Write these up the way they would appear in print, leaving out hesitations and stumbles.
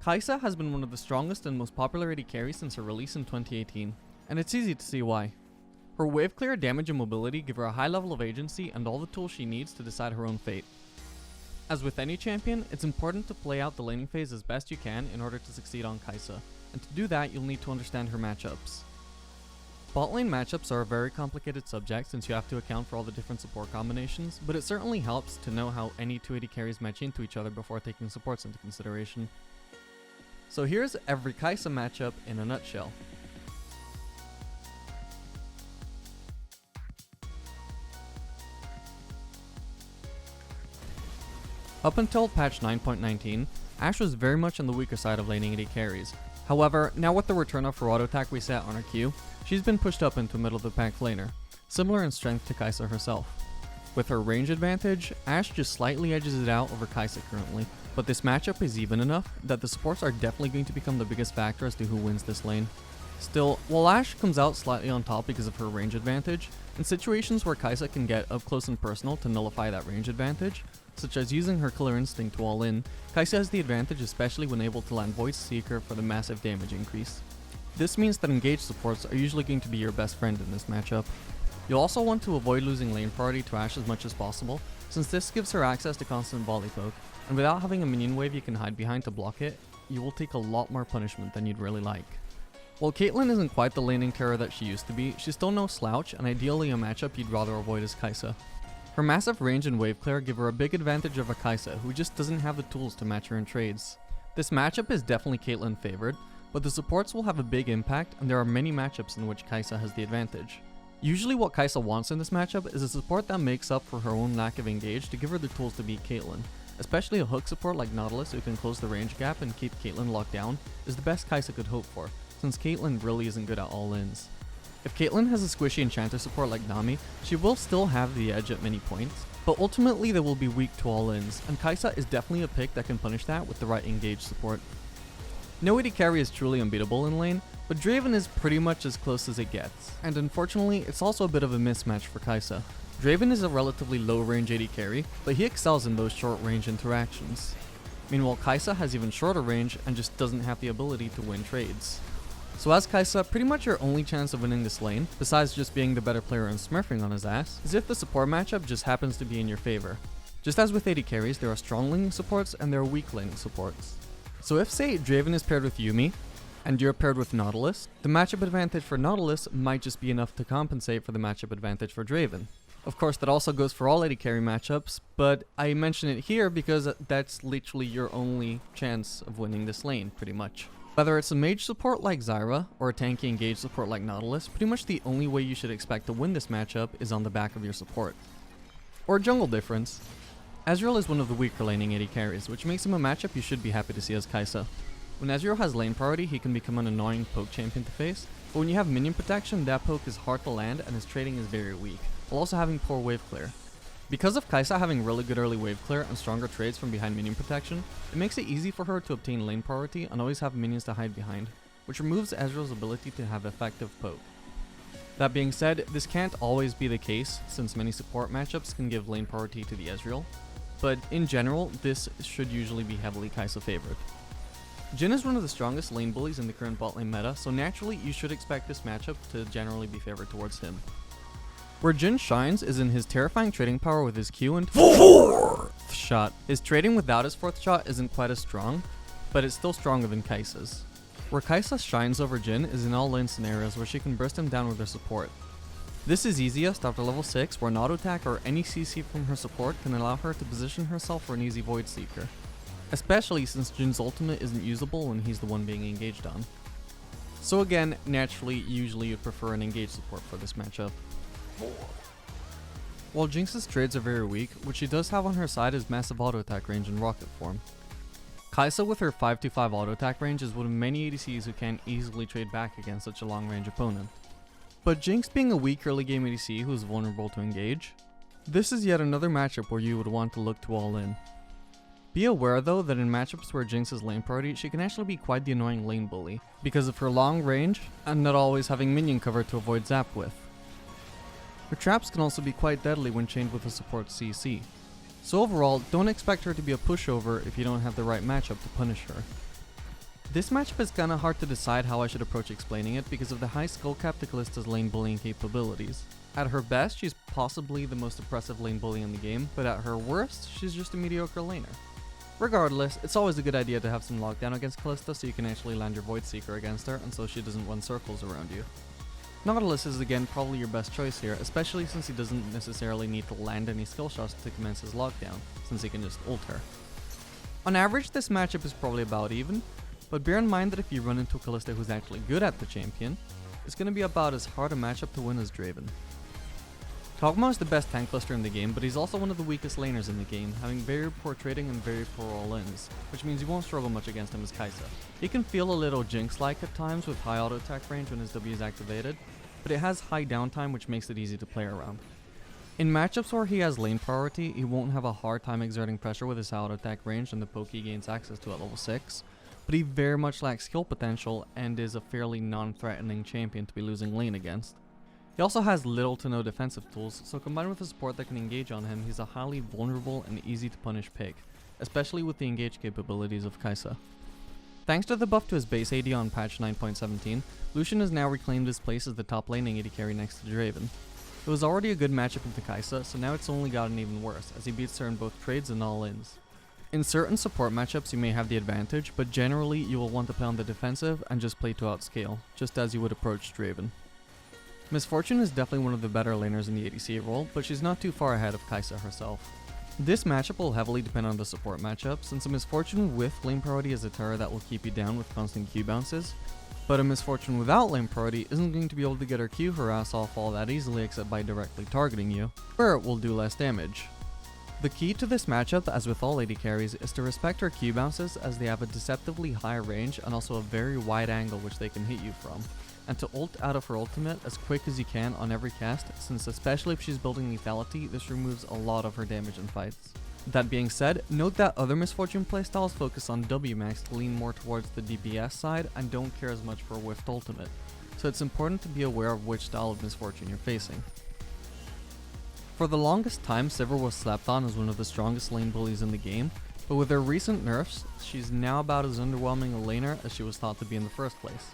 Kai'Sa has been one of the strongest and most popular AD carries since her release in 2018, and it's easy to see why. Her wave clear, damage and mobility give her a high level of agency and all the tools she needs to decide her own fate. As with any champion, it's important to play out the laning phase as best you can in order to succeed on Kai'Sa, and to do that you'll need to understand her matchups. Bot lane matchups are a very complicated subject since you have to account for all the different support combinations, but it certainly helps to know how any two AD carries match into each other before taking supports into consideration. So here's every Kai'Sa matchup in a nutshell. Up until patch 9.19, Ashe was very much on the weaker side of laning AD carries. However, now with the return of her auto attack reset on her Q, she's been pushed up into middle of the pack laner, similar in strength to Kai'Sa herself. With her range advantage, Ashe just slightly edges it out over Kai'Sa currently, but this matchup is even enough that the supports are definitely going to become the biggest factor as to who wins this lane. Still, while Ashe comes out slightly on top because of her range advantage, in situations where Kai'Sa can get up close and personal to nullify that range advantage, such as using her killer instinct to all in, Kai'Sa has the advantage especially when able to land Void Seeker for the massive damage increase. This means that engaged supports are usually going to be your best friend in this matchup. You'll also want to avoid losing lane priority to Ashe as much as possible, since this gives her access to constant volley poke, and without having a minion wave you can hide behind to block it, you will take a lot more punishment than you'd really like. While Caitlyn isn't quite the laning terror that she used to be, she's still no slouch, and ideally a matchup you'd rather avoid is Kai'Sa. Her massive range and wave clear give her a big advantage over Kai'Sa, who just doesn't have the tools to match her in trades. This matchup is definitely Caitlyn favored, but the supports will have a big impact, and there are many matchups in which Kai'Sa has the advantage. Usually what Kai'Sa wants in this matchup is a support that makes up for her own lack of engage to give her the tools to beat Caitlyn. Especially a hook support like Nautilus who can close the range gap and keep Caitlyn locked down is the best Kai'Sa could hope for, since Caitlyn really isn't good at all-ins. If Caitlyn has a squishy enchanter support like Nami, she will still have the edge at many points, but ultimately they will be weak to all-ins, and Kai'Sa is definitely a pick that can punish that with the right engage support. No AD carry is truly unbeatable in lane, but Draven is pretty much as close as it gets, and unfortunately it's also a bit of a mismatch for Kai'Sa. Draven is a relatively low range AD carry, but he excels in those short range interactions. Meanwhile Kai'Sa has even shorter range and just doesn't have the ability to win trades. So as Kai'Sa, pretty much your only chance of winning this lane, besides just being the better player and smurfing on his ass, is if the support matchup just happens to be in your favor. Just as with AD carries, there are strong laning supports and there are weak laning supports. So if say Draven is paired with Yuumi, and you're paired with Nautilus, the matchup advantage for Nautilus might just be enough to compensate for the matchup advantage for Draven. Of course that also goes for all AD carry matchups, but I mention it here because that's literally your only chance of winning this lane, pretty much. Whether it's a mage support like Zyra, or a tanky engage support like Nautilus, pretty much the only way you should expect to win this matchup is on the back of your support. Or a jungle difference. Azrael is one of the weaker laning AD carries, which makes him a matchup you should be happy to see as Kai'Sa. When Azrael has lane priority, he can become an annoying poke champion to face, but when you have minion protection, that poke is hard to land and his trading is very weak, while also having poor wave clear. Because of Kai'Sa having really good early wave clear and stronger trades from behind minion protection, it makes it easy for her to obtain lane priority and always have minions to hide behind, which removes Azrael's ability to have effective poke. That being said, this can't always be the case since many support matchups can give lane priority to the Azrael, but in general, this should usually be heavily Kai'Sa favored. Jhin is one of the strongest lane bullies in the current bot lane meta, so naturally you should expect this matchup to generally be favored towards him. Where Jhin shines is in his terrifying trading power with his Q and 4th shot. His trading without his 4th shot isn't quite as strong, but it's still stronger than Kai'Sa's. Where Kai'Sa shines over Jhin is in all lane scenarios where she can burst him down with her support. This is easiest after level 6 where an auto attack or any CC from her support can allow her to position herself for an easy Void Seeker. Especially since Jin's ultimate isn't usable when he's the one being engaged on. So again, naturally, usually you'd prefer an engaged support for this matchup. While Jinx's trades are very weak, what she does have on her side is massive auto attack range in rocket form. Kai'Sa with her 5-5 auto attack range is one of many ADCs who can't easily trade back against such a long range opponent. But Jinx being a weak early game ADC who is vulnerable to engage, this is yet another matchup where you would want to look to all in. Be aware though that in matchups where Jinx is lane priority, she can actually be quite the annoying lane bully, because of her long range and not always having minion cover to avoid zap with. Her traps can also be quite deadly when chained with a support CC. So overall, don't expect her to be a pushover if you don't have the right matchup to punish her. This matchup is kinda hard to decide how I should approach explaining it because of the high skill cap to Kallista's lane bullying capabilities. At her best, she's possibly the most oppressive lane bully in the game, but at her worst, she's just a mediocre laner. Regardless, it's always a good idea to have some lockdown against Kallista so you can actually land your Void Seeker against her and so she doesn't run circles around you. Nautilus is again probably your best choice here, especially since he doesn't necessarily need to land any skill shots to commence his lockdown, since he can just ult her. On average, this matchup is probably about even, but bear in mind that if you run into a Kallista who's actually good at the champion, it's going to be about as hard a matchup to win as Draven. Togma is the best tank buster in the game, but he's also one of the weakest laners in the game, having very poor trading and very poor all-ins, which means you won't struggle much against him as Kai'Sa. He can feel a little Jinx-like at times with high auto attack range when his W is activated, but it has high downtime which makes it easy to play around. In matchups where he has lane priority, he won't have a hard time exerting pressure with his high auto attack range and the poke he gains access to at level 6, but he very much lacks skill potential and is a fairly non-threatening champion to be losing lane against. He also has little to no defensive tools, so combined with a support that can engage on him, he's a highly vulnerable and easy to punish pick, especially with the engage capabilities of Kai'Sa. Thanks to the buff to his base AD on patch 9.17, Lucian has now reclaimed his place as the top laning AD carry next to Draven. It was already a good matchup into Kai'Sa, so now it's only gotten even worse, as he beats her in both trades and all-ins. In certain support matchups you may have the advantage, but generally you will want to play on the defensive and just play to outscale, just as you would approach Draven. Misfortune is definitely one of the better laners in the ADC role, but she's not too far ahead of Kai'Sa herself. This matchup will heavily depend on the support matchup, since a Misfortune with lane priority is a terror that will keep you down with constant Q bounces, but a Misfortune without lane priority isn't going to be able to get her Q her ass off all that easily except by directly targeting you, where it will do less damage. The key to this matchup, as with all AD carries, is to respect her Q bounces as they have a deceptively high range and also a very wide angle which they can hit you from, and to ult out of her ultimate as quick as you can on every cast, since especially if she's building lethality, this removes a lot of her damage in fights. That being said, note that other Misfortune playstyles focus on Wmax to lean more towards the DPS side and don't care as much for whiffed ultimate, so it's important to be aware of which style of Misfortune you're facing. For the longest time, Sivir was slept on as one of the strongest lane bullies in the game, but with her recent nerfs, she's now about as underwhelming a laner as she was thought to be in the first place.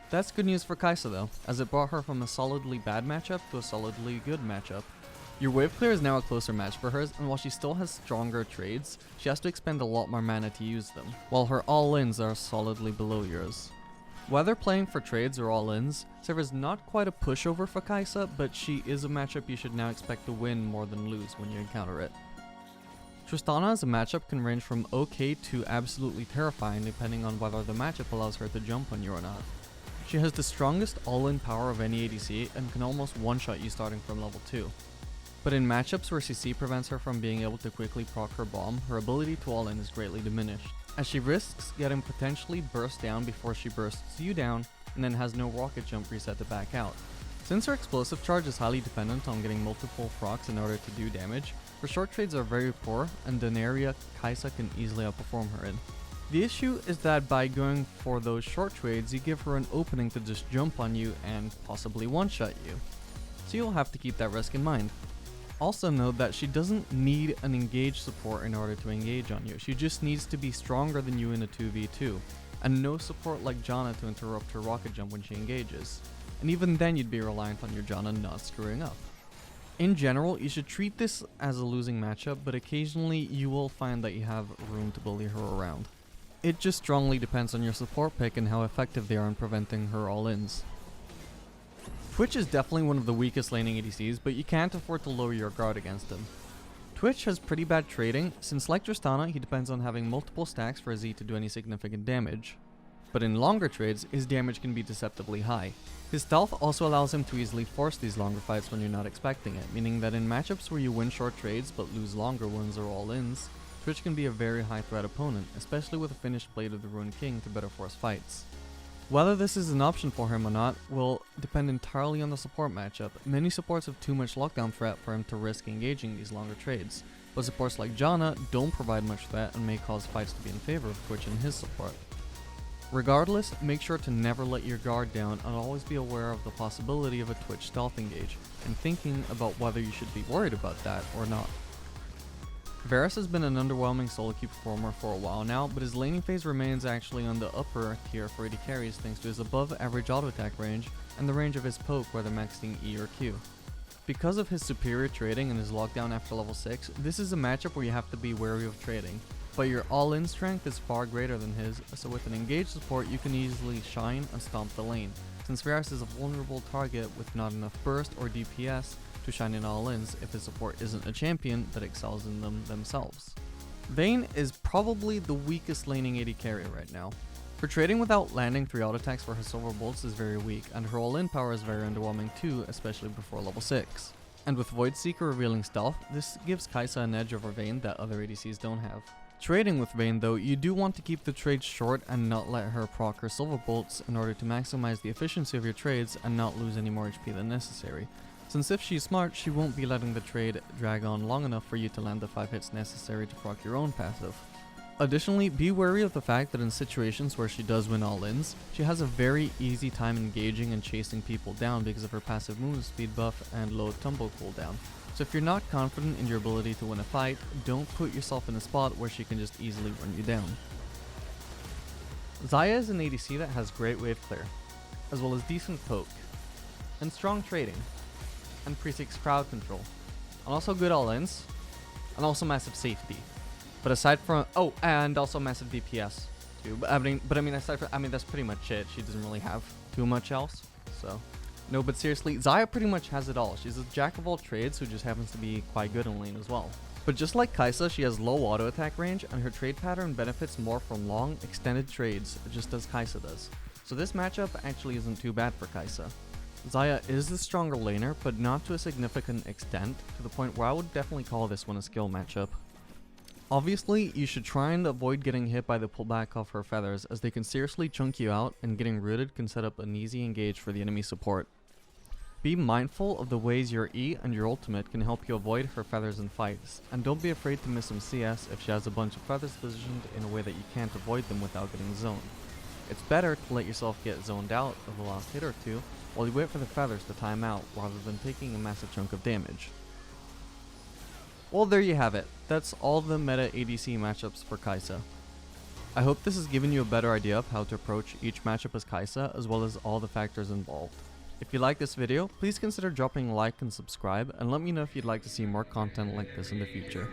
That's good news for Kai'Sa though, as it brought her from a solidly bad matchup to a solidly good matchup. Your wave clear is now a closer match for hers, and while she still has stronger trades, she has to expend a lot more mana to use them, while her all-ins are solidly below yours. Whether playing for trades or all-ins, Sivir is not quite a pushover for Kai'Sa, but she is a matchup you should now expect to win more than lose when you encounter it. Tristana as a matchup can range from okay to absolutely terrifying depending on whether the matchup allows her to jump on you or not. She has the strongest all-in power of any ADC and can almost one-shot you starting from level 2. But in matchups where CC prevents her from being able to quickly proc her bomb, her ability to all-in is greatly diminished, as she risks getting potentially burst down before she bursts you down and then has no rocket jump reset to back out. Since her explosive charge is highly dependent on getting multiple procs in order to do damage, her short trades are very poor and an area Kai'Sa can easily outperform her in. The issue is that by going for those short trades, you give her an opening to just jump on you and possibly one-shot you, so you'll have to keep that risk in mind. Also note that she doesn't need an engage support in order to engage on you, she just needs to be stronger than you in a 2v2, and no support like Janna to interrupt her rocket jump when she engages, and even then you'd be reliant on your Janna not screwing up. In general, you should treat this as a losing matchup, but occasionally you will find that you have room to bully her around. It just strongly depends on your support pick and how effective they are in preventing her all-ins. Twitch is definitely one of the weakest laning ADCs, but you can't afford to lower your guard against him. Twitch has pretty bad trading, since like Tristana, he depends on having multiple stacks for his E to do any significant damage. But in longer trades, his damage can be deceptively high. His stealth also allows him to easily force these longer fights when you're not expecting it, meaning that in matchups where you win short trades but lose longer ones or all-ins, Twitch can be a very high threat opponent, especially with a finished Blade of the Ruined King to better force fights. Whether this is an option for him or not will depend entirely on the support matchup. Many supports have too much lockdown threat for him to risk engaging these longer trades, but supports like Janna don't provide much threat and may cause fights to be in favor of Twitch and his support. Regardless, make sure to never let your guard down and always be aware of the possibility of a Twitch stealth engage, and thinking about whether you should be worried about that or not. Varus has been an underwhelming solo queue performer for a while now, but his laning phase remains actually on the upper tier for AD carries thanks to his above average auto attack range and the range of his poke whether maxing E or Q. Because of his superior trading and his lockdown after level 6, this is a matchup where you have to be wary of trading, but your all-in strength is far greater than his, so with an engaged support you can easily shine and stomp the lane, since Varus is a vulnerable target with not enough burst or DPS to shine in all-ins if his support isn't a champion that excels in them themselves. Vayne is probably the weakest laning AD carry right now. Her trading without landing 3 auto attacks for her silver bolts is very weak, and her all-in power is very underwhelming too, especially before level 6. And with Void Seeker revealing stealth, this gives Kai'Sa an edge over Vayne that other ADCs don't have. Trading with Vayne though, you do want to keep the trades short and not let her proc her silver bolts in order to maximize the efficiency of your trades and not lose any more HP than necessary. Since if she's smart, she won't be letting the trade drag on long enough for you to land the 5 hits necessary to proc your own passive. Additionally, be wary of the fact that in situations where she does win all-ins, she has a very easy time engaging and chasing people down because of her passive movement speed buff and low tumble cooldown. So if you're not confident in your ability to win a fight, don't put yourself in a spot where she can just easily run you down. Xayah is an ADC that has great wave clear, as well as decent poke, and strong trading, and pre-6 crowd control, and also good all-ins, and also massive safety. But aside from, and also massive DPS too. But I mean, aside from, that's pretty much it. She doesn't really have too much else. So, no, but seriously, Xayah pretty much has it all. She's a jack of all trades who just happens to be quite good in lane as well. But just like Kai'Sa, she has low auto attack range, and her trade pattern benefits more from long, extended trades, just as Kai'Sa does. So this matchup actually isn't too bad for Kai'Sa. Xayah is the stronger laner, but not to a significant extent, to the point where I would definitely call this one a skill matchup. Obviously, you should try and avoid getting hit by the pullback of her feathers, as they can seriously chunk you out, and getting rooted can set up an easy engage for the enemy support. Be mindful of the ways your E and your ultimate can help you avoid her feathers in fights, and don't be afraid to miss some CS if she has a bunch of feathers positioned in a way that you can't avoid them without getting zoned. It's better to let yourself get zoned out of the last hit or two while you wait for the feathers to time out rather than taking a massive chunk of damage. Well, there you have it. That's all the meta ADC matchups for Kai'Sa. I hope this has given you a better idea of how to approach each matchup as Kai'Sa, as well as all the factors involved. If you like this video, please consider dropping a like and subscribe, and let me know if you'd like to see more content like this in the future.